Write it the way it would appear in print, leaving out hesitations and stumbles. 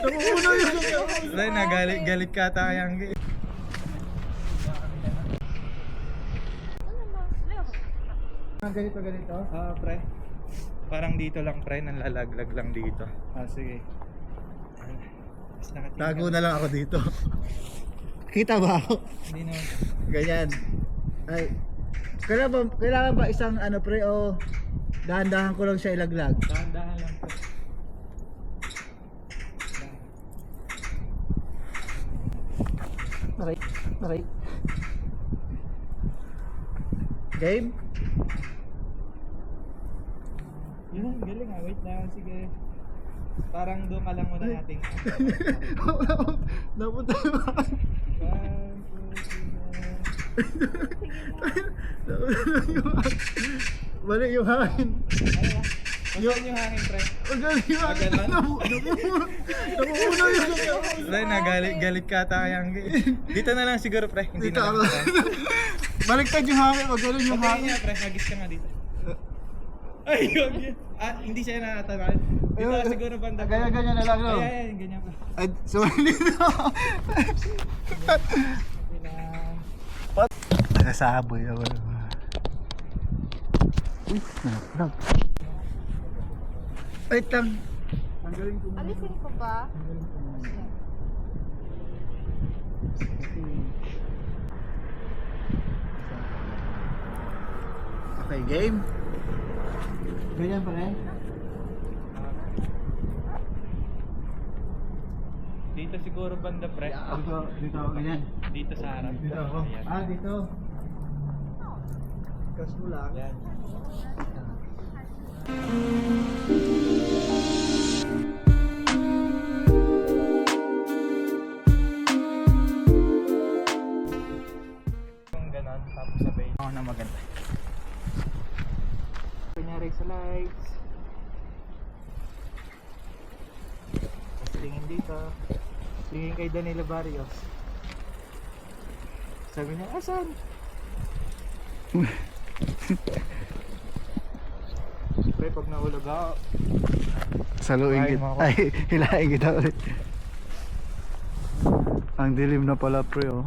Namuuno yung Pre, nagalit ka tayang. Ganito? Pre. Parang dito lang pre, nalalaglag lang dito. Sige. Mas nakatingin Tago ka. na lang ako dito. Kita ba ako? Hindi naman. Ganyan. Ay, kailangan ba isang ano pre o dahan-dahan ko lang siya ilaglag? Dahan-dahan lang pre. Aray. Game? Yun, galing ah. Wait lang, sige. Parang doon ka lang muna nating. Napunta yung hangin. Balik yung hangin. Yung hangin pre. Ang galing yung hangin. Magalan. Namuuno yung Pre, nagalit ka tayang. Dito na lang siguro pre. Hindi dito na ako. lang. Baliktad yung hangin. Ang galing yung Pagkain hangin. niya pre, hagis ka nga dito. Ay, yun. Hindi siya natatamaan. Dito ka siguro banda. Ganyan na lang no? Ay, ganyan pa. Ay, sorry dito. Nakasaboy ako. Uy, nalaglag. Wait lang. Tanggalin ko muna. Alisin ko ba? Okay, game. Ganyan pa rin? Dito siguro banda pre. Dito ako ganyan. Dito sa harap. Dito ako. Ayan. Dito. Kas mo lang. Yan. Yung ganon, tapos sabay. Oo na maganda. Kunyari sa lights. Tapos tingin dito. Tingin kay Danilo Barrios. Sabi niya, asan? Pre, pag nahulog ako, Saluin Ay, kita. mo ako. Ay, hilahin kita ulit. Ang dilim na pala pre oh.